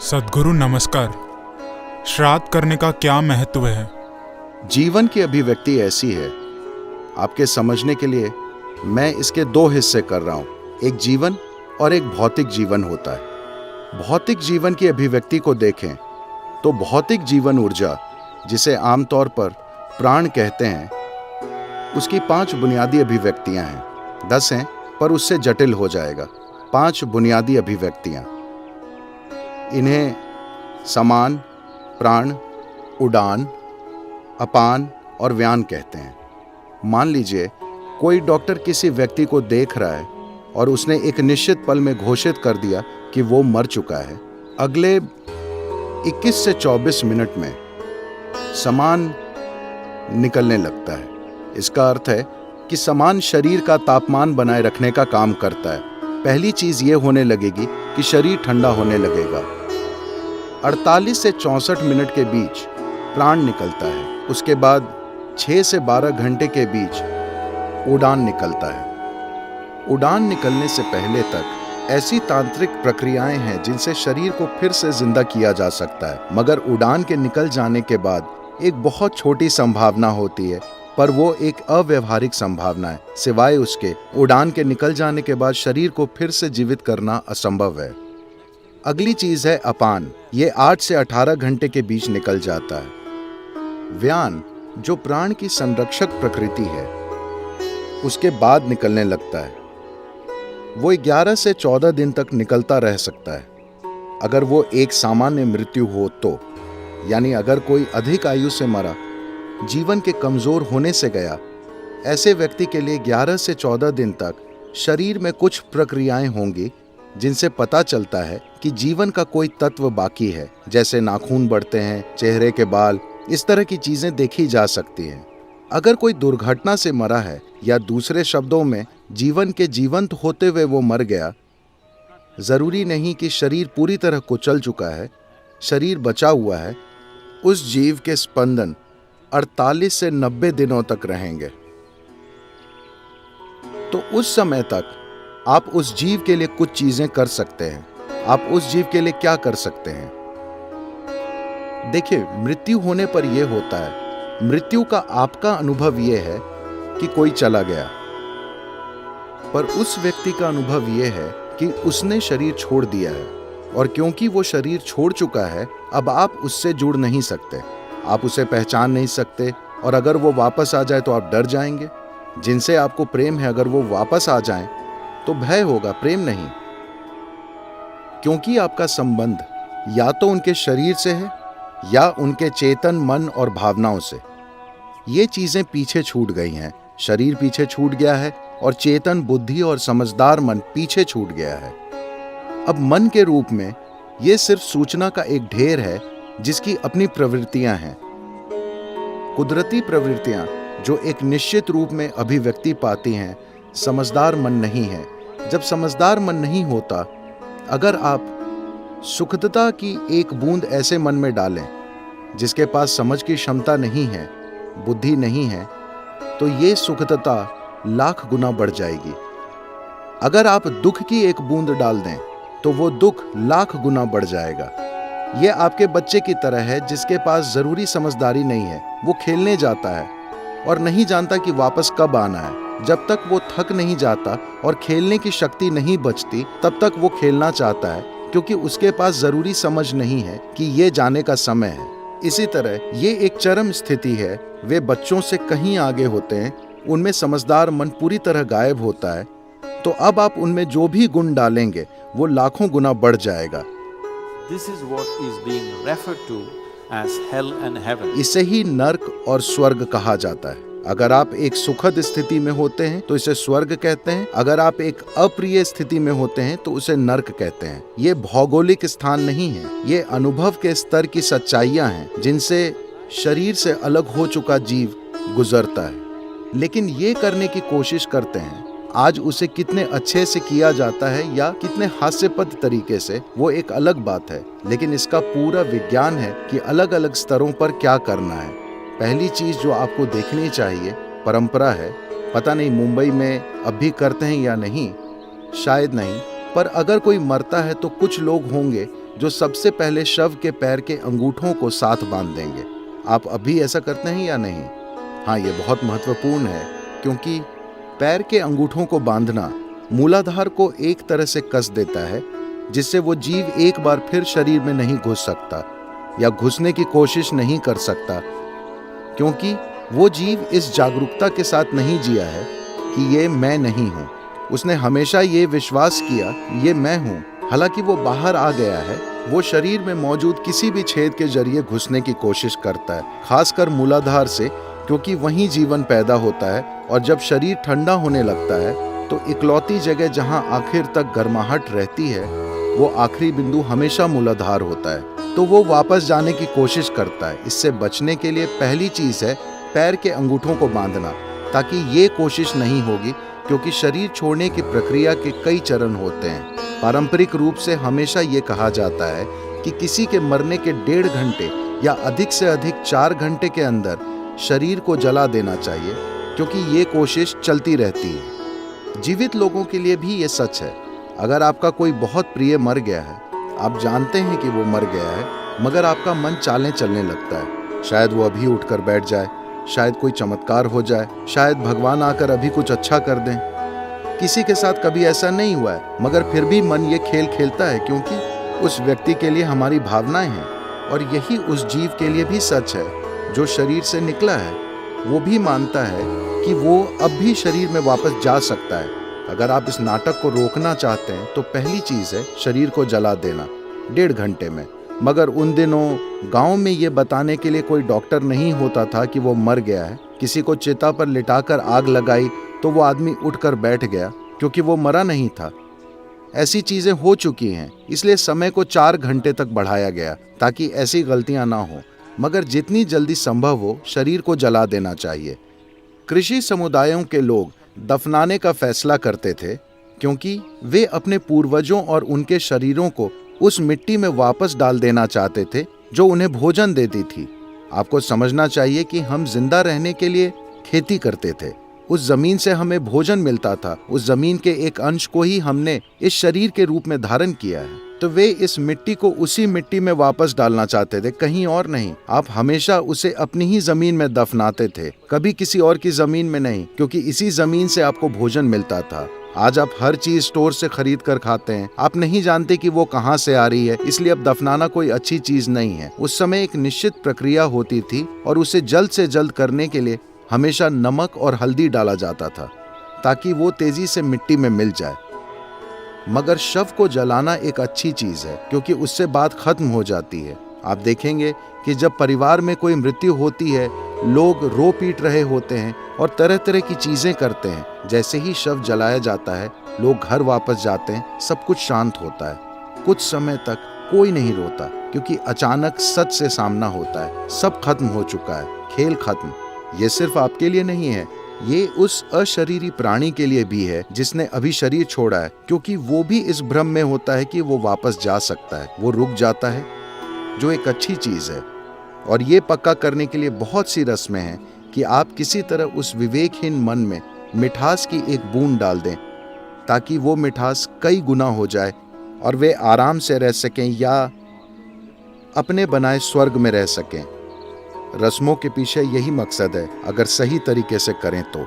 सद्गुरु नमस्कार। श्राद्ध करने का क्या महत्व है? जीवन की अभिव्यक्ति ऐसी है, आपके समझने के लिए मैं इसके दो हिस्से कर रहा हूं। एक जीवन और एक भौतिक जीवन होता है। भौतिक जीवन की अभिव्यक्ति को देखें तो भौतिक जीवन ऊर्जा, जिसे आमतौर पर प्राण कहते हैं, उसकी 5 बुनियादी अभिव्यक्तियां हैं। 10 हैं पर उससे जटिल हो जाएगा। 5 बुनियादी अभिव्यक्तियां, इन्हें समान, प्राण, उड़ान, अपान और व्यान कहते हैं। मान लीजिए कोई डॉक्टर किसी व्यक्ति को देख रहा है और उसने एक निश्चित पल में घोषित कर दिया कि वो मर चुका है। अगले 21 से 24 मिनट में समान निकलने लगता है। इसका अर्थ है कि समान शरीर का तापमान बनाए रखने का काम करता है। पहली चीज ये होने लगेगी कि शरीर ठंडा होने लगेगा। 48 से 64 मिनट के बीच प्राण निकलता है। उसके बाद 6 से 12 घंटे के बीच उड़ान निकलता है। उड़ान निकलने से पहले तक ऐसी तांत्रिक प्रक्रियाएं हैं जिनसे शरीर को फिर से जिंदा किया जा सकता है, मगर उड़ान के निकल जाने के बाद एक बहुत छोटी संभावना होती है, पर वो एक अव्यवहारिक संभावना है। सिवाय उसके, उड़ान के निकल जाने के बाद शरीर को फिर से जीवित करना असंभव है। अगली चीज है अपान। ये 8 से 18 घंटे के बीच निकल जाता है। व्यान, जो प्राण की संरक्षक प्रकृति है, उसके बाद निकलने लगता है। वो 11 से 14 दिन तक निकलता रह सकता है। अगर वो एक सामान्य मृत्यु हो तो, यानी अगर कोई अधिक आयु से मरा, जीवन के कमजोर होने से गया, ऐसे व्यक्ति के लिए 11 से 14 दिन तक शरीर में कुछ प्रक्रियाएं होंगी जिनसे पता चलता है कि जीवन का कोई तत्व बाकी है। जैसे नाखून बढ़ते हैं, चेहरे के बाल, इस तरह की चीजें देखी जा सकती हैं। अगर कोई दुर्घटना से मरा है, या दूसरे शब्दों में जीवन के जीवंत होते हुए वो मर गया, जरूरी नहीं कि शरीर पूरी तरह कुचल चुका है, शरीर बचा हुआ है। उस जीव के स्पंदन 48 से 90 दिनों तक रहेंगे। तो उस समय तक आप उस जीव के लिए कुछ चीजें कर सकते हैं। आप उस जीव के लिए क्या कर सकते हैं? देखिए, मृत्यु होने पर यह होता है, मृत्यु का आपका अनुभव यह है कि कोई चला गया, पर उस व्यक्ति का अनुभव यह है कि उसने शरीर छोड़ दिया है, और क्योंकि वो शरीर छोड़ चुका है, अब आप उससे जुड़ नहीं सकते, आप उसे पहचान नहीं सकते, और अगर वो वापस आ जाए तो आप डर जाएंगे। जिनसे आपको प्रेम है, अगर वो वापस आ जाएं तो भय होगा, प्रेम नहीं, क्योंकि आपका संबंध या तो उनके शरीर से है या उनके चेतन, मन और भावनाओं से। ये चीजें पीछे छूट गई हैं। शरीर पीछे छूट गया है और चेतन, बुद्धि और समझदार मन पीछे छूट गया है। अब मन के रूप में ये सिर्फ सूचना का एक ढेर है जिसकी अपनी प्रवृत्तियां हैं। कुदरती प्रवृत्तियां जो एक निश्चित रूप में अभिव्यक्ति पाती हैं। समझदार मन नहीं है। जब समझदार मन नहीं होता, अगर आप सुखदता की एक बूंद ऐसे मन में डालें जिसके पास समझ की क्षमता नहीं है, बुद्धि नहीं है, तो ये सुखदता लाख गुना बढ़ जाएगी। अगर आप दुख की एक बूंद डाल दें तो वो दुख लाख गुना बढ़ जाएगा। ये आपके बच्चे की तरह है जिसके पास जरूरी समझदारी नहीं है। वो खेलने जाता है और नहीं जानता कि वापस कब आना है। जब तक वो थक नहीं जाता और खेलने की शक्ति नहीं बचती, तब तक वो खेलना चाहता है, क्योंकि उसके पास जरूरी समझ नहीं है कि ये जाने का समय है। इसी तरह ये एक चरम स्थिति है। वे बच्चों से कहीं आगे होते हैं, उनमें समझदार मन पूरी तरह गायब होता है। तो अब आप उनमें जो भी गुण डालेंगे वो लाखों गुना बढ़ जाएगा। This is what is being referred to as hell and heaven. इसे ही नर्क और स्वर्ग कहा जाता है। अगर आप एक सुखद स्थिति में होते हैं तो इसे स्वर्ग कहते हैं। अगर आप एक अप्रिय स्थिति में होते हैं तो उसे नर्क कहते हैं। ये भौगोलिक स्थान नहीं है, ये अनुभव के स्तर की सच्चाइयां हैं जिनसे शरीर से अलग हो चुका जीव गुजरता है। लेकिन ये करने की कोशिश करते हैं। आज उसे कितने अच्छे से किया जाता है या कितने हास्यपद तरीके से, वो एक अलग बात है। लेकिन इसका पूरा विज्ञान है कि अलग अलग स्तरों पर क्या करना है। पहली चीज जो आपको देखनी चाहिए, परंपरा है। पता नहीं मुंबई में अब भी करते हैं या नहीं, शायद नहीं, पर अगर कोई मरता है तो कुछ लोग होंगे जो सबसे पहले शव के पैर के अंगूठों को साथ बांध देंगे। आप अभी ऐसा करते हैं या नहीं? हाँ, ये बहुत महत्वपूर्ण है, क्योंकि पैर के अंगूठों को बांधना मूलाधार को एक तरह से कस देता है, जिससे वो जीव एक बार फिर शरीर में नहीं घुस सकता या घुसने की कोशिश नहीं कर सकता, क्योंकि वो जीव इस जागरूकता के साथ नहीं जिया है कि ये मैं नहीं हूँ। उसने हमेशा ये विश्वास किया ये मैं हूँ। हालांकि वो बाहर आ गया है, वो शरीर में मौजूद किसी भी छेद के जरिए घुसने की कोशिश करता है, खासकर मूलाधार से, क्योंकि वहीं जीवन पैदा होता है। और जब शरीर ठंडा होने लगता है तो इकलौती जगह जहां आखिर तक गर्माहट रहती है, वो आखिरी बिंदु हमेशा मूलाधार होता है। तो वो वापस जाने की कोशिश करता है। इससे बचने के लिए पहली चीज है पैर के अंगूठों को बांधना, ताकि ये कोशिश नहीं होगी, क्योंकि शरीर छोड़ने की प्रक्रिया के कई चरण होते हैं। पारंपरिक रूप से हमेशा ये कहा जाता है कि किसी के मरने के 1.5 घंटे या अधिक से अधिक 4 घंटे के अंदर शरीर को जला देना चाहिए, क्योंकि ये कोशिश चलती रहती है। जीवित लोगों के लिए भी ये सच है। अगर आपका कोई बहुत प्रिय मर गया है, आप जानते हैं कि वो मर गया है, मगर आपका मन चालें चलने लगता है। शायद वो अभी उठकर बैठ जाए, शायद कोई चमत्कार हो जाए, शायद भगवान आकर अभी कुछ अच्छा कर दें। किसी के साथ कभी ऐसा नहीं हुआ है, मगर फिर भी मन ये खेल खेलता है, क्योंकि उस व्यक्ति के लिए हमारी भावनाएं हैं। और यही उस जीव के लिए भी सच है जो शरीर से निकला है। वो भी मानता है कि वो अब भी शरीर में वापस जा सकता है। अगर आप इस नाटक को रोकना चाहते हैं तो पहली चीज है शरीर को जला देना 1.5 घंटे में। मगर उन दिनों गांव में ये बताने के लिए कोई डॉक्टर नहीं होता था कि वो मर गया है। किसी को चिता पर लिटाकर आग लगाई तो वो आदमी उठकर बैठ गया, क्योंकि वो मरा नहीं था। ऐसी चीजें हो चुकी हैं, इसलिए समय को 4 घंटे तक बढ़ाया गया, ताकि ऐसी गलतियां ना हो। मगर जितनी जल्दी संभव हो शरीर को जला देना चाहिए। कृषि समुदायों के लोग दफनाने का फैसला करते थे, क्योंकि वे अपने पूर्वजों और उनके शरीरों को उस मिट्टी में वापस डाल देना चाहते थे जो उन्हें भोजन देती थी। आपको समझना चाहिए कि हम जिंदा रहने के लिए खेती करते थे। उस जमीन से हमें भोजन मिलता था। उस जमीन के एक अंश को ही हमने इस शरीर के रूप में धारण किया है। तो वे इस मिट्टी को उसी मिट्टी में वापस डालना चाहते थे, कहीं और नहीं। आप हमेशा उसे अपनी ही जमीन में दफनाते थे, कभी किसी और की जमीन में नहीं, क्योंकि इसी जमीन से आपको भोजन मिलता था। आज आप हर चीज स्टोर से खरीद कर खाते हैं। आप नहीं जानते कि वो कहाँ से आ रही है, इसलिए अब दफनाना कोई अच्छी चीज नहीं है। उस समय एक निश्चित प्रक्रिया होती थी और उसे जल्द से जल्द करने के लिए हमेशा नमक और हल्दी डाला जाता था, ताकि वो तेजी से मिट्टी में मिल जाए। मगर शव को जलाना एक अच्छी चीज है, क्योंकि उससे बात खत्म हो जाती है। आप देखेंगे कि जब परिवार में कोई मृत्यु होती है, लोग रो पीट रहे होते हैं और तरह तरह की चीजें करते हैं। जैसे ही शव जलाया जाता है, लोग घर वापस जाते हैं, सब कुछ शांत होता है। कुछ समय तक कोई नहीं रोता, क्योंकि अचानक सच से सामना होता है। सब खत्म हो चुका है, खेल खत्म। ये सिर्फ आपके लिए नहीं है, ये उस अशरीरी प्राणी के लिए भी है जिसने अभी शरीर छोड़ा है, क्योंकि वो भी इस भ्रम में होता है कि वो वापस जा सकता है। वो रुक जाता है, जो एक अच्छी चीज है। और ये पक्का करने के लिए बहुत सी रस्में हैं कि आप किसी तरह उस विवेकहीन मन में मिठास की एक बूंद डाल दें, ताकि वो मिठास कई गुना हो जाए और वे आराम से रह सकें या अपने बनाए स्वर्ग में रह सकें। रस्मों के पीछे यही मकसद है, अगर सही तरीके से करें तो।